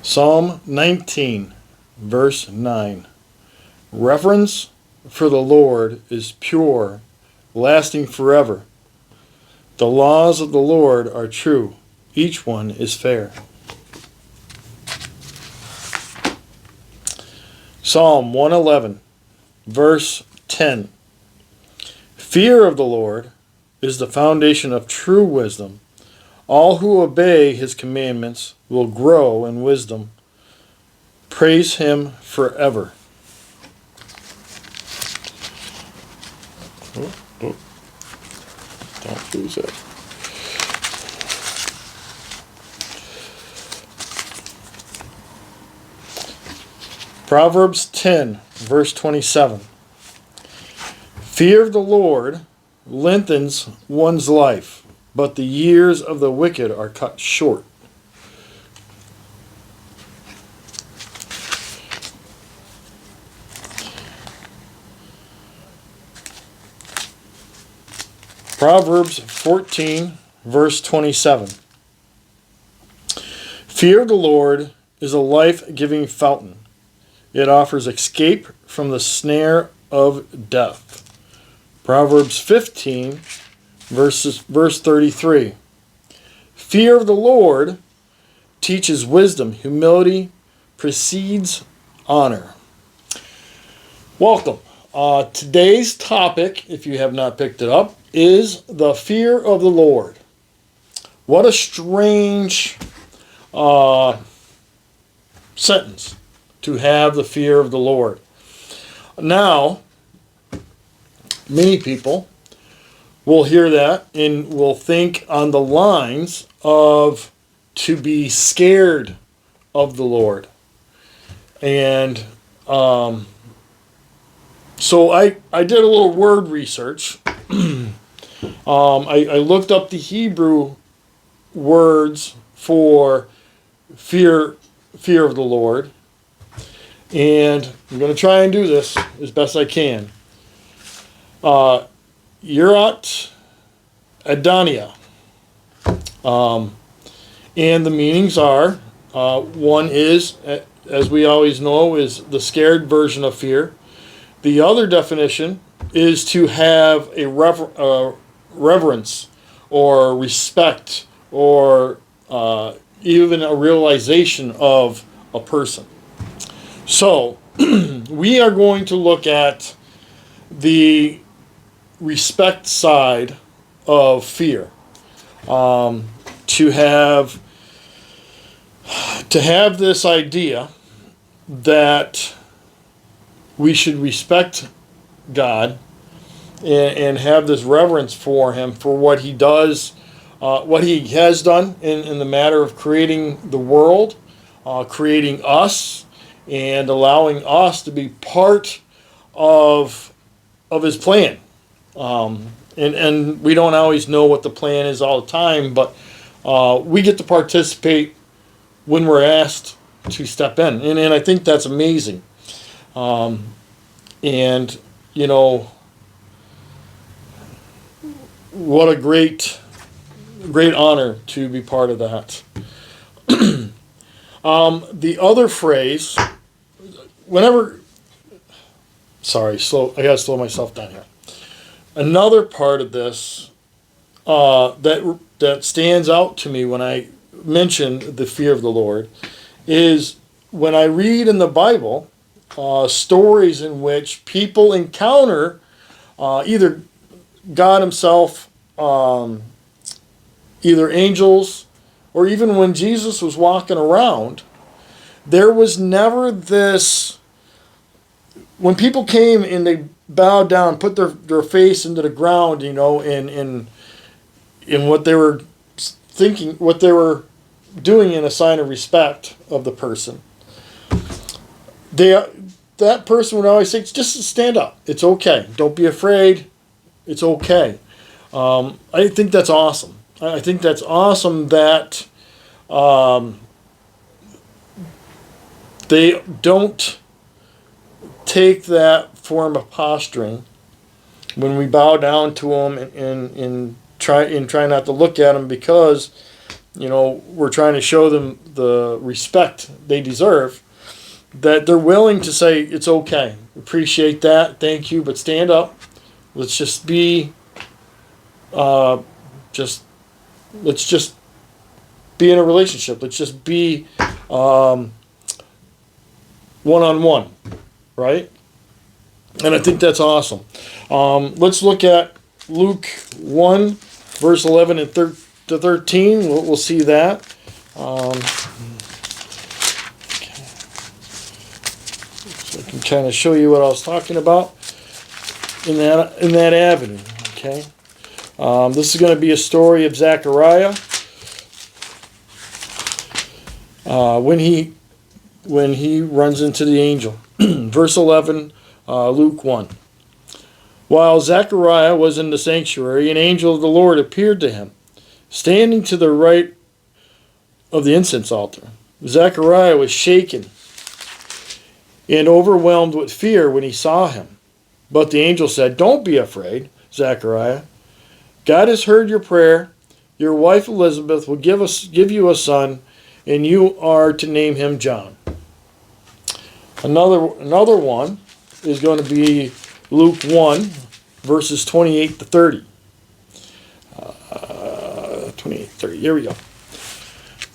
Psalm 19, verse 9. Reverence for the Lord is pure, lasting forever. The laws of the Lord are true. Each one is fair. Psalm 111, verse 10. Fear of the Lord is the foundation of true wisdom. All who obey his commandments will grow in wisdom. Praise him forever. Don't lose it. Proverbs 10, verse 27. Fear of the Lord lengthens one's life, but the years of the wicked are cut short. Proverbs 14, verse 27. Fear of the Lord is a life-giving fountain. It offers escape from the snare of death. Proverbs 15, verse 33. Fear of the Lord teaches wisdom. Humility precedes honor. Welcome. Today's topic, if you have not picked it up, is the fear of the Lord. What a strange sentence, to have the fear of the Lord. Now, many people will hear that and will think on the lines of to be scared of the Lord. And so I did a little word research. I looked up the Hebrew words for fear of the Lord. And I'm going to try and do this as best I can. Yurat Adania. And the meanings are, one is, as we always know, is the scared version of fear. The other definition is to have a reverence or respect or even a realization of a person. So, we are going to look at the respect side of fear. To have this idea that we should respect God and have this reverence for him for what he does, what he has done in the matter of creating the world, creating us, and allowing us to be part of his plan. And we don't always know what the plan is all the time, but we get to participate when we're asked to step in. And I think that's amazing. And, you know, what a great honor to be part of that. The other phrase, I gotta slow myself down here. Another part of this that stands out to me when I mention the fear of the Lord is when I read in the Bible stories in which people encounter either God himself, either angels, or even when Jesus was walking around, there was never this, when people came and they bowed down, put their face into the ground, you know, in what they were thinking, what they were doing in a sign of respect of the person, that person would always say, just stand up. It's okay. Don't be afraid. It's okay. I think that's awesome. I think that's awesome that they don't take that form of posturing when we bow down to them and try not to look at them, because we're trying to show them the respect they deserve, that they're willing to say, it's okay. Appreciate that. Thank you. But stand up. Let's just be, just, let's just be in a relationship. Let's just be one-on-one, right? And I think that's awesome. Let's look at Luke 1, verse 11 and to 13. We'll see that. Okay. So I can kind of show you what I was talking about in that avenue. Okay. This is going to be a story of Zechariah when he runs into the angel. Verse 11, Luke 1. While Zechariah was in the sanctuary, an angel of the Lord appeared to him, standing to the right of the incense altar. Zechariah was shaken and overwhelmed with fear when he saw him. But the angel said, "Don't be afraid, Zechariah. God has heard your prayer. Your wife Elizabeth will give you a son, and you are to name him John." Another one is going to be Luke 1, verses 28 to 30. 28, 30. Here we go.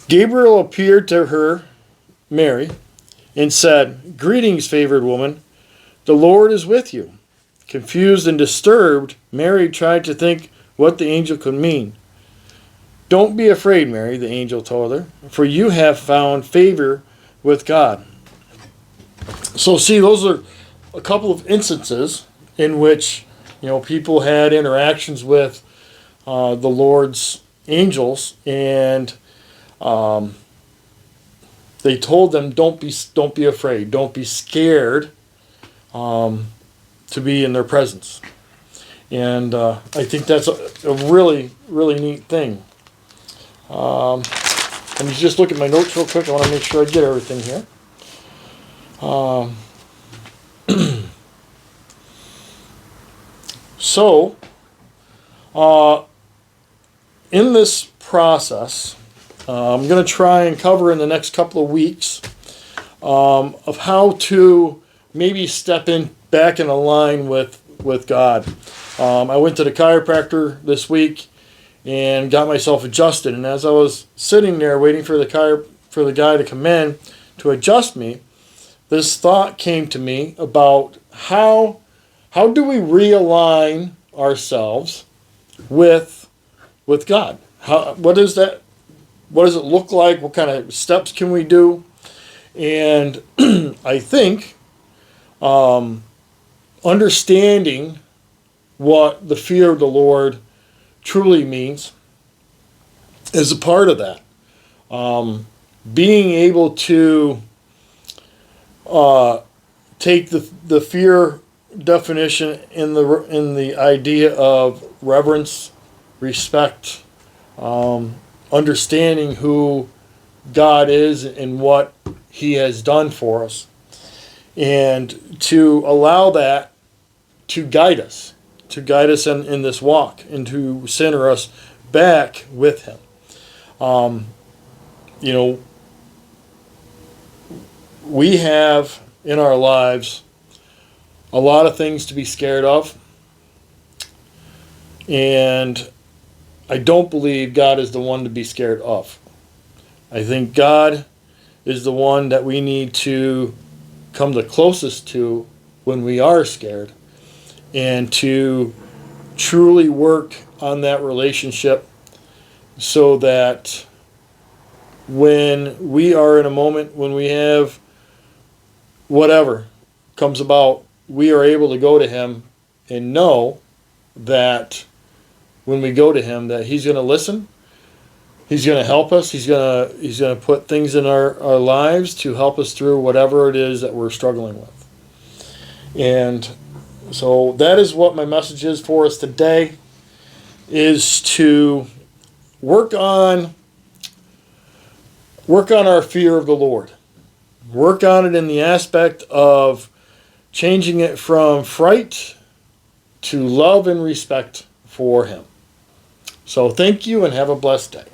Gabriel appeared to her, Mary, and said, "Greetings, favored woman. The Lord is with you." Confused and disturbed, Mary tried to think what the angel could mean. "Don't be afraid, Mary," the angel told her, "for you have found favor with God." So see, those are a couple of instances in which people had interactions with the Lord's angels, and they told them, don't be afraid, don't be scared to be in their presence. And I think that's a really, really neat thing. Let me just look at my notes real quick. I want to make sure I get everything here. So, in this process, I'm going to try and cover in the next couple of weeks of how to maybe step back in a line with God. I went to the chiropractor this week and got myself adjusted. And as I was sitting there waiting for the guy to come in to adjust me, this thought came to me about how do we realign ourselves with God? What is that? What does it look like? What kind of steps can we do? And I think understanding what the fear of the Lord truly means is a part of that. Being able to take the fear definition in the idea of reverence, respect, understanding who God is and what He has done for us, and to allow that to guide us in this walk, and to center us back with Him. We have in our lives a lot of things to be scared of, and I don't believe God is the one to be scared of. I think God is the one that we need to come the closest to when we are scared, and to truly work on that relationship so that when we are in a moment when we have whatever comes about, we are able to go to Him and know that when we go to Him that He's going to listen, He's going to help us, He's going to put things in our lives to help us through whatever it is that we're struggling with. And so that is what my message is for us today, is to work on our fear of the Lord. Work on it in the aspect of changing it from fright to love and respect for Him. So thank you and have a blessed day.